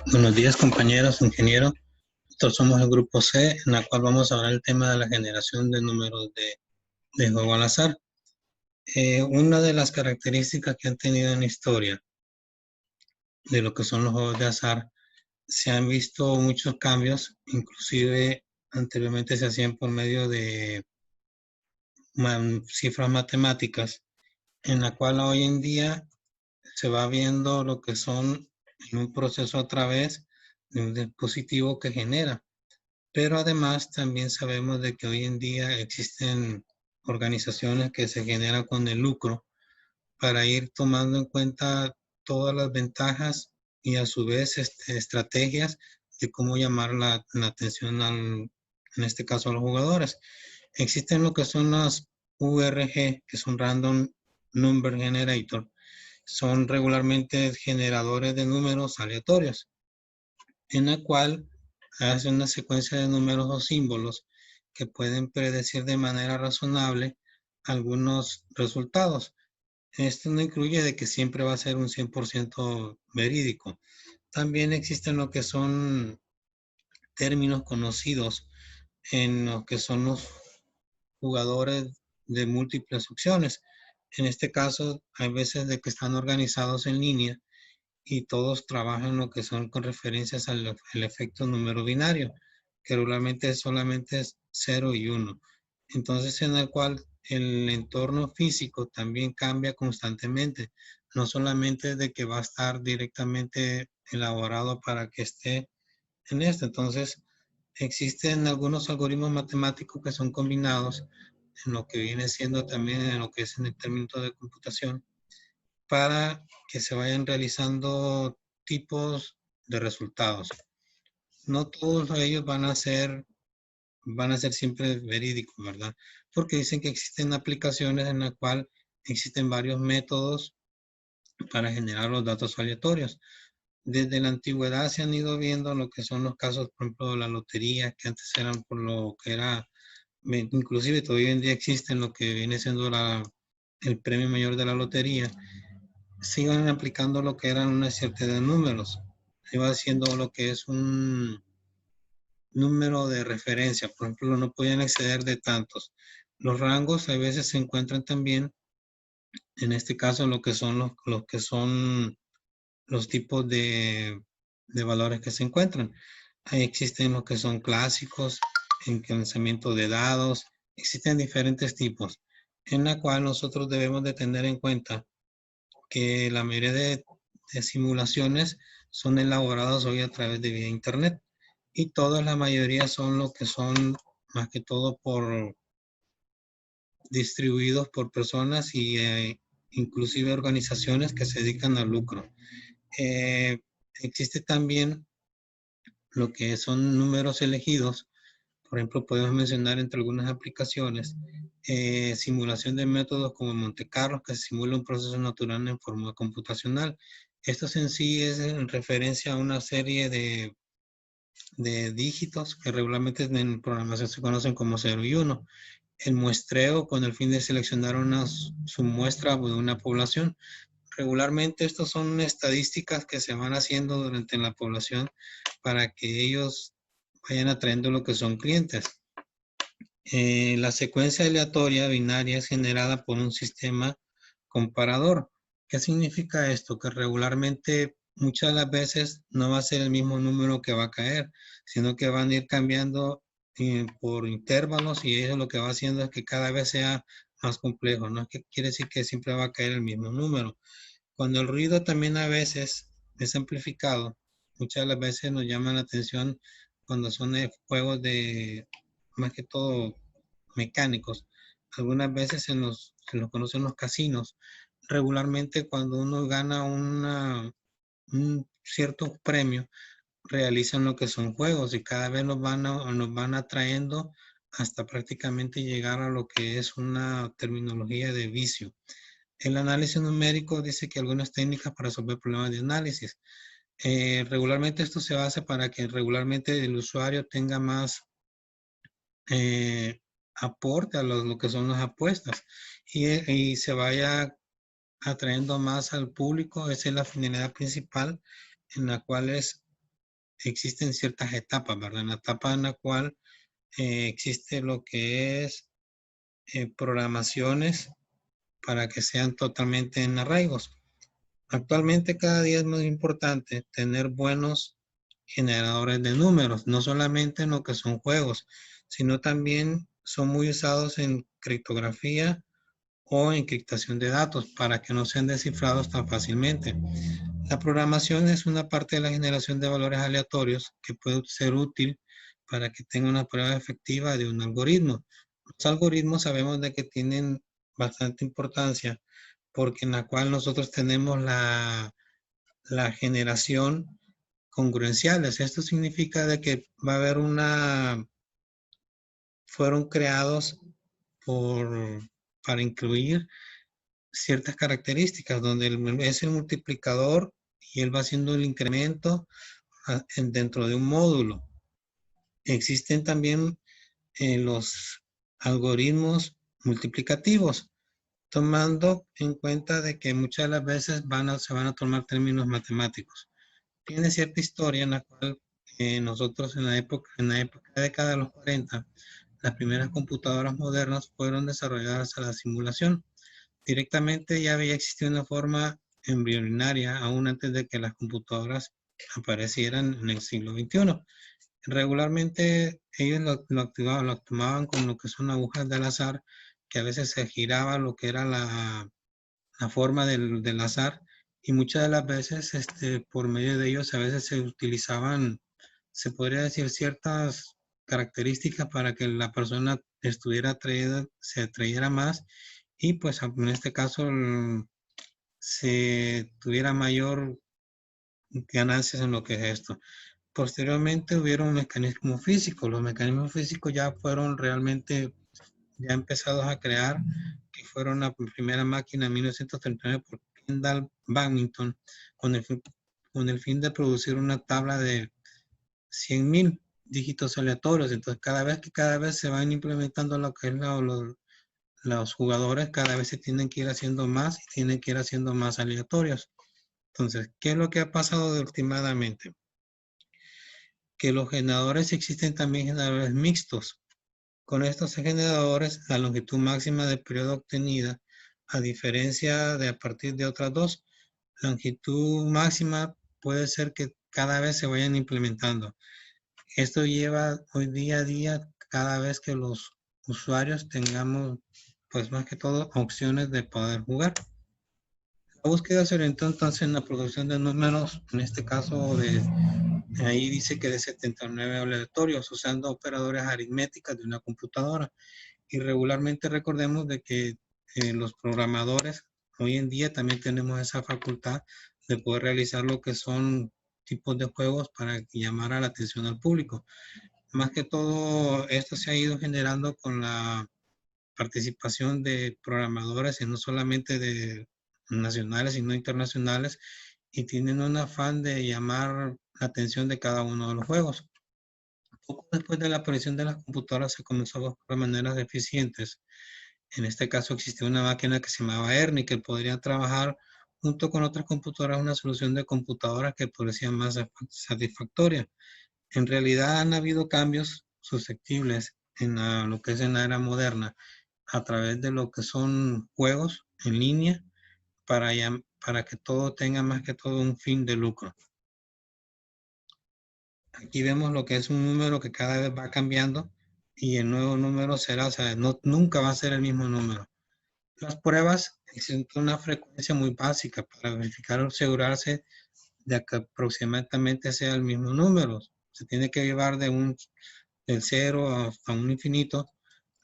Buenos días, compañeros, ingeniero. Nosotros somos el grupo C, en la cual vamos a hablar el tema de la generación de números de juego al azar. Una de las características que han tenido en la historia de lo que son los juegos de azar, se han visto muchos cambios, inclusive anteriormente se hacían por medio de cifras matemáticas, en la cual hoy en día se va viendo lo que son en un proceso a través de un dispositivo que genera. Pero además también sabemos de que hoy en día existen organizaciones que se generan con el lucro para ir tomando en cuenta todas las ventajas y a su vez estrategias de cómo llamar la atención en este caso a los jugadores. Existen lo que son las URG, que son Random Number Generator. Son regularmente generadores de números aleatorios, en la cual hace una secuencia de números o símbolos que pueden predecir de manera razonable algunos resultados. Esto no incluye de que siempre va a ser un 100% verídico. También existen lo que son términos conocidos en lo que son los jugadores de múltiples opciones. En este caso, hay veces de que están organizados en línea y todos trabajan lo que son con referencias al el efecto número binario, que regularmente solamente es 0 y 1. Entonces, en el cual el entorno físico también cambia constantemente, no solamente de que va a estar directamente elaborado para que esté en esto. Entonces, existen algunos algoritmos matemáticos que son combinados en lo que viene siendo también en lo que es en el término de computación, para que se vayan realizando tipos de resultados. No todos ellos van a ser siempre verídicos, ¿verdad? Porque dicen que existen aplicaciones en la cual existen varios métodos para generar los datos aleatorios. Desde la antigüedad se han ido viendo lo que son los casos, por ejemplo, de la lotería, que antes eran por lo que era, inclusive todavía hoy en día existen lo que viene siendo el premio mayor de la lotería. Sigan aplicando lo que eran una cierta de números. Iba haciendo lo que es un número de referencia. Por ejemplo, no podían exceder de tantos. Los rangos a veces se encuentran también, en este caso, lo que son lo que son los tipos de valores que se encuentran. Ahí existen lo que son clásicos, en lanzamiento de dados, existen diferentes tipos, en la cual nosotros debemos de tener en cuenta que la mayoría de simulaciones son elaboradas hoy a través de vía internet y todas la mayoría son lo que son más que todo por distribuidos por personas y inclusive organizaciones que se dedican al lucro. Eh, Existe también lo que son números elegidos. Por ejemplo, podemos mencionar entre algunas aplicaciones simulación de métodos como Monte Carlo, que simula un proceso natural en forma computacional. Esto en sí es en referencia a una serie de dígitos que regularmente en programación se conocen como 0 y 1. El muestreo con el fin de seleccionar una submuestra de una población. Regularmente estos son estadísticas que se van haciendo durante la población para que ellos vayan atrayendo lo que son clientes. La secuencia aleatoria binaria es generada por un sistema comparador. ¿Qué significa esto? Que regularmente muchas de las veces no va a ser el mismo número que va a caer, sino que van a ir cambiando por intervalos y eso lo que va haciendo es que cada vez sea más complejo. No es que quiere decir que siempre va a caer el mismo número. Cuando el ruido también a veces es amplificado, muchas de las veces nos llama la atención cuando son juegos de, más que todo, mecánicos. Algunas veces se los conocen los casinos. Regularmente cuando uno gana un cierto premio, realizan lo que son juegos y cada vez nos van atrayendo hasta prácticamente llegar a lo que es una terminología de vicio. El análisis numérico dice que algunas técnicas para resolver problemas de análisis. Regularmente esto se hace para que regularmente el usuario tenga más aporte a lo que son las apuestas y se vaya atrayendo más al público. Esa es la finalidad principal en la cual es existen ciertas etapas, ¿verdad? En la etapa en la cual existe lo que es programaciones para que sean totalmente en arraigos. Actualmente cada día es muy importante tener buenos generadores de números, no solamente en lo que son juegos, sino también son muy usados en criptografía o encriptación de datos para que no sean descifrados tan fácilmente. La programación es una parte de la generación de valores aleatorios que puede ser útil para que tenga una prueba efectiva de un algoritmo. Los algoritmos sabemos de que tienen bastante importancia porque en la cual nosotros tenemos la generación congruenciales. Esto significa de que va a haber fueron creados por, para incluir ciertas características, donde es el multiplicador y él va haciendo el incremento dentro de un módulo. Existen también los algoritmos multiplicativos, tomando en cuenta de que muchas de las veces se van a tomar términos matemáticos. Tiene cierta historia en la cual nosotros en la época de década de los 40, las primeras computadoras modernas fueron desarrolladas a la simulación. Directamente ya había existido una forma embrionaria aún antes de que las computadoras aparecieran en el siglo XXI. Regularmente ellos lo activaban con lo que son agujas del azar, que a veces se giraba lo que era la forma del azar, y muchas de las veces por medio de ellos a veces se utilizaban, se podría decir, ciertas características para que la persona estuviera atraída, se atrayera más y pues en este caso se tuviera mayor ganancias en lo que es esto. Posteriormente hubieron mecanismos físicos. Los mecanismos físicos ya fueron realmente ya empezados a crear, que fueron la primera máquina en 1939 por Kendall Badminton, con el fin de producir una tabla de 100.000 dígitos aleatorios. Entonces, cada vez se van implementando lo que es los jugadores, cada vez se tienen que ir haciendo más y tienen que ir haciendo más aleatorios. Entonces, ¿qué es lo que ha pasado de últimamente? Que los generadores existen también generadores mixtos. Con estos generadores, la longitud máxima del periodo obtenida, a diferencia de a partir de otras dos, la longitud máxima puede ser que cada vez se vayan implementando. Esto lleva hoy día a día cada vez que los usuarios tengamos, pues más que todo, opciones de poder jugar. La búsqueda se orientó entonces en la producción de números, en este caso ahí dice que de 79 aleatorios, usando operadores aritméticas de una computadora. Y regularmente recordemos de que los programadores hoy en día también tenemos esa facultad de poder realizar lo que son tipos de juegos para llamar a la atención al público. Más que todo, esto se ha ido generando con la participación de programadores, y no solamente de nacionales, sino internacionales, y tienen un afán de llamar la atención de cada uno de los juegos. Poco después de la aparición de las computadoras se comenzó a buscar maneras eficientes. En este caso existió una máquina que se llamaba ERNI, que podría trabajar junto con otras computadoras una solución de computadoras que parecía más satisfactoria. En realidad han habido cambios susceptibles en lo que es en la era moderna a través de lo que son juegos en línea para que todo tenga más que todo un fin de lucro. Aquí vemos lo que es un número que cada vez va cambiando y el nuevo número será, o sea, nunca va a ser el mismo número. Las pruebas existen una frecuencia muy básica para verificar o asegurarse de que aproximadamente sea el mismo número. Se tiene que llevar del 0 hasta un infinito.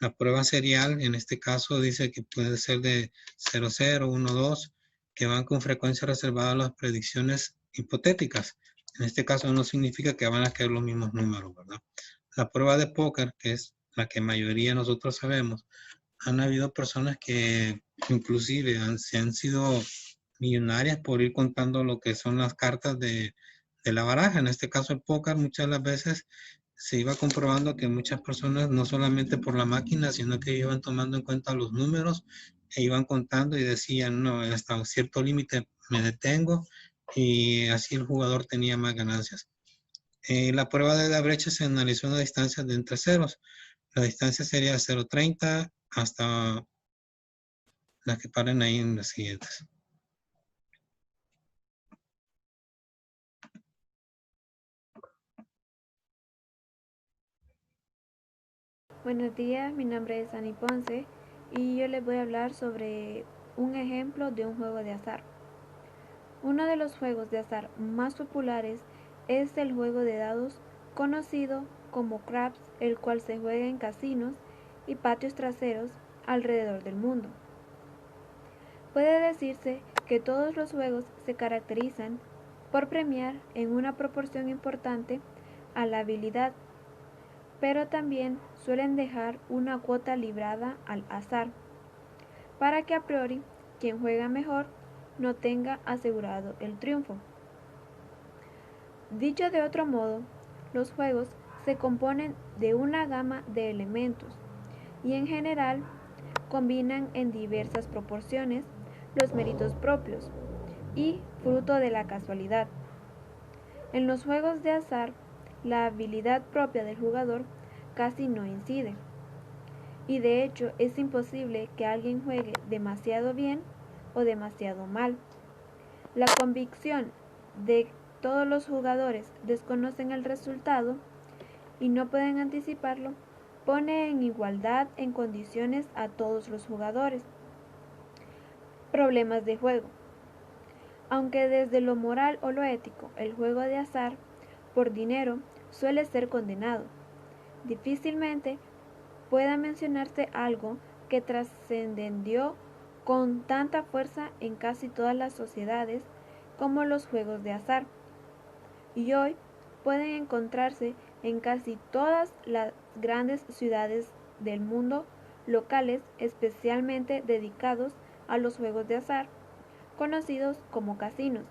La prueba serial, en este caso, dice que puede ser de 0, 0, 1, 2, que van con frecuencia reservada a las predicciones hipotéticas. En este caso no significa que van a caer los mismos números, ¿verdad? La prueba de póker, que es la que mayoría nosotros sabemos, han habido personas que inclusive se han sido millonarias por ir contando lo que son las cartas de la baraja. En este caso el póker muchas de las veces se iba comprobando que muchas personas, no solamente por la máquina, sino que iban tomando en cuenta los números e iban contando y decían, no, hasta un cierto límite me detengo, y así el jugador tenía más ganancias. La prueba de la brecha se analizó en una distancia de entre ceros. La distancia sería 0,30 hasta las que paren ahí en las siguientes. Buenos días, mi nombre es Ani Ponce y yo les voy a hablar sobre un ejemplo de un juego de azar. Uno de los juegos de azar más populares es el juego de dados conocido como craps, el cual se juega en casinos y patios traseros alrededor del mundo. Puede decirse que todos los juegos se caracterizan por premiar en una proporción importante a la habilidad, pero también suelen dejar una cuota librada al azar, para que a priori quien juega mejor no tenga asegurado el triunfo. Dicho de otro modo, los juegos se componen de una gama de elementos y en general combinan en diversas proporciones los méritos propios y fruto de la casualidad. En los juegos de azar, la habilidad propia del jugador casi no incide, y de hecho es imposible que alguien juegue demasiado bien o demasiado mal. La convicción de que todos los jugadores desconocen el resultado y no pueden anticiparlo pone en igualdad en condiciones a todos los jugadores. Problemas de juego. Aunque desde lo moral o lo ético el juego de azar por dinero suele ser condenado, difícilmente pueda mencionarse algo que trascendió con tanta fuerza en casi todas las sociedades como los juegos de azar, y hoy pueden encontrarse en casi todas las grandes ciudades del mundo locales especialmente dedicados a los juegos de azar, conocidos como casinos.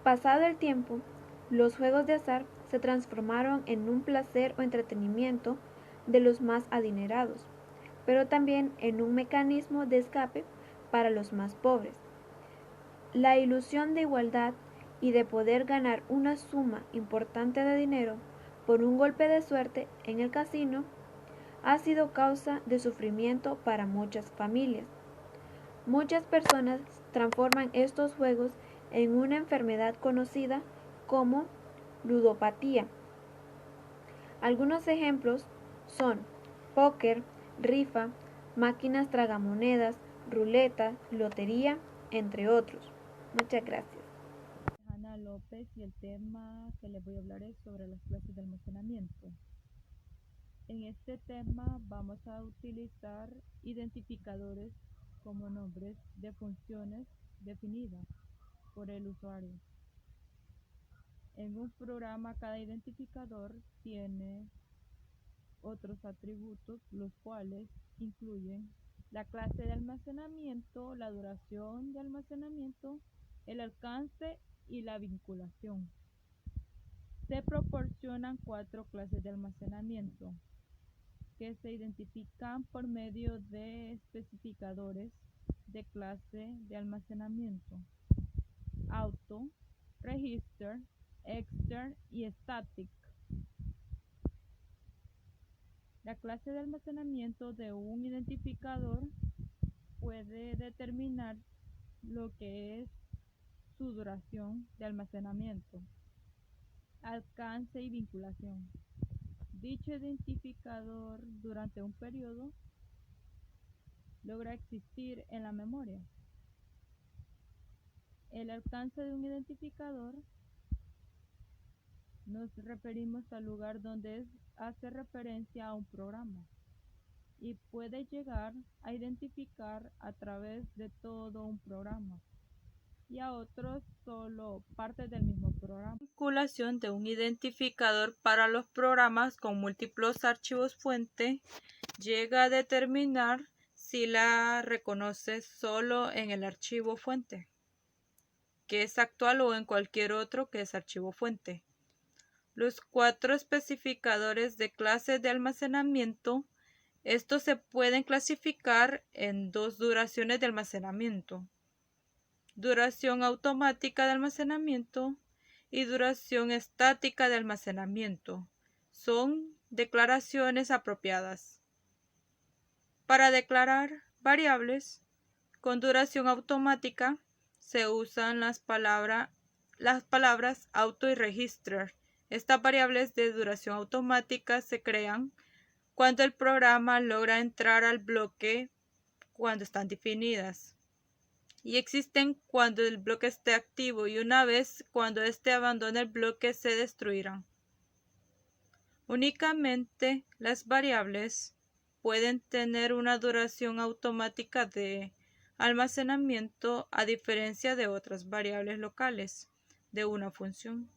Pasado el tiempo, los juegos de azar se transformaron en un placer o entretenimiento de los más adinerados, pero también en un mecanismo de escape para los más pobres. La ilusión de igualdad y de poder ganar una suma importante de dinero por un golpe de suerte en el casino ha sido causa de sufrimiento para muchas familias. Muchas personas transforman estos juegos en una enfermedad conocida como ludopatía. Algunos ejemplos son póker, rifa, máquinas tragamonedas, ruleta, lotería, entre otros. Muchas gracias. Ana López y el tema que les voy a hablar es sobre las clases de almacenamiento. En este tema vamos a utilizar identificadores como nombres de funciones definidas por el usuario. En un programa cada identificador tiene otros atributos, los cuales incluyen la clase de almacenamiento, la duración de almacenamiento, el alcance y la vinculación. Se proporcionan 4 clases de almacenamiento que se identifican por medio de especificadores de clase de almacenamiento: auto, register, extern y static. La clase de almacenamiento de un identificador puede determinar lo que es su duración de almacenamiento, alcance y vinculación. Dicho identificador durante un periodo logra existir en la memoria. El alcance de un identificador nos referimos al lugar donde hace referencia a un programa y puede llegar a identificar a través de todo un programa y a otros solo parte del mismo programa. La vinculación de un identificador para los programas con múltiples archivos fuente llega a determinar si la reconoce solo en el archivo fuente, que es actual, o en cualquier otro que es archivo fuente. Los 4 especificadores de clases de almacenamiento, estos se pueden clasificar en 2 duraciones de almacenamiento: duración automática de almacenamiento y duración estática de almacenamiento. Son declaraciones apropiadas. Para declarar variables con duración automática se usan las palabras auto y register. Estas variables de duración automática se crean cuando el programa logra entrar al bloque cuando están definidas, y existen cuando el bloque esté activo, y una vez cuando éste abandone el bloque se destruirán. Únicamente las variables pueden tener una duración automática de almacenamiento, a diferencia de otras variables locales de una función.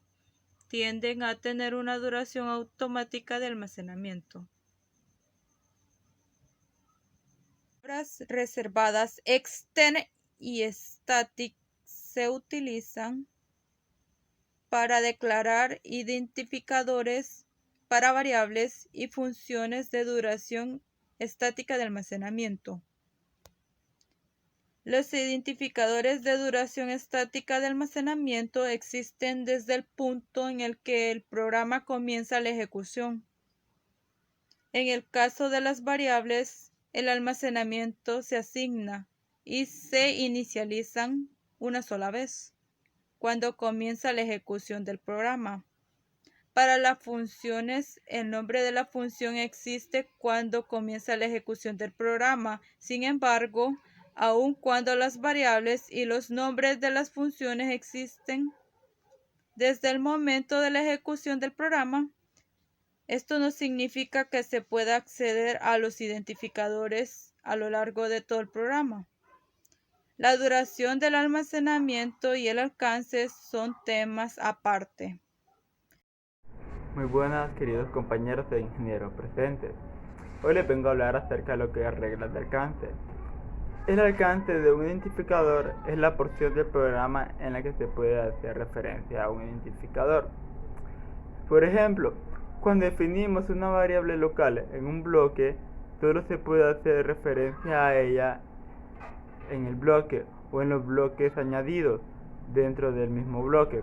Tienden a tener una duración automática de almacenamiento. Palabras reservadas extend y static se utilizan para declarar identificadores para variables y funciones de duración estática de almacenamiento. Los identificadores de duración estática de almacenamiento existen desde el punto en el que el programa comienza la ejecución. En el caso de las variables, el almacenamiento se asigna y se inicializan una sola vez, cuando comienza la ejecución del programa. Para las funciones, el nombre de la función existe cuando comienza la ejecución del programa. Sin embargo, aun cuando las variables y los nombres de las funciones existen desde el momento de la ejecución del programa, esto no significa que se pueda acceder a los identificadores a lo largo de todo el programa. La duración del almacenamiento y el alcance son temas aparte. Muy buenas, queridos compañeros de ingenieros presentes. Hoy les vengo a hablar acerca de lo que es reglas de alcance. El alcance de un identificador es la porción del programa en la que se puede hacer referencia a un identificador. Por ejemplo, cuando definimos una variable local en un bloque, solo se puede hacer referencia a ella en el bloque o en los bloques añadidos dentro del mismo bloque.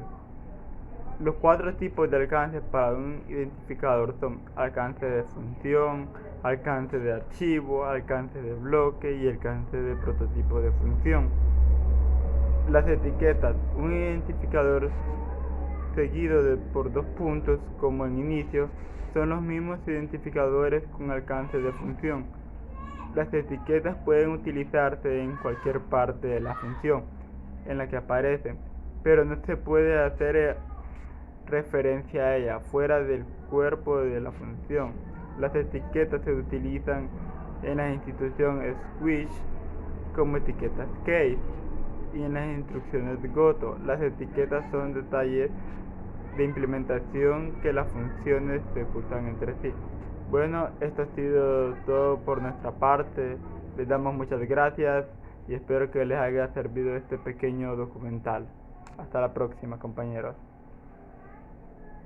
Los 4 tipos de alcance para un identificador son alcance de función, alcance de archivo, alcance de bloque y alcance de prototipo de función. Las etiquetas, un identificador seguido por 2 puntos como en inicio, son los mismos identificadores con alcance de función. Las etiquetas pueden utilizarse en cualquier parte de la función en la que aparecen, pero no se puede hacer referencia a ella fuera del cuerpo de la función. Las etiquetas se utilizan en la institución switch como etiquetas case y en las instrucciones de Goto. Las etiquetas son detalles de implementación que las funciones ejecutan entre sí. Bueno, esto ha sido todo por nuestra parte. Les damos muchas gracias y espero que les haya servido este pequeño documental. Hasta la próxima, compañeros.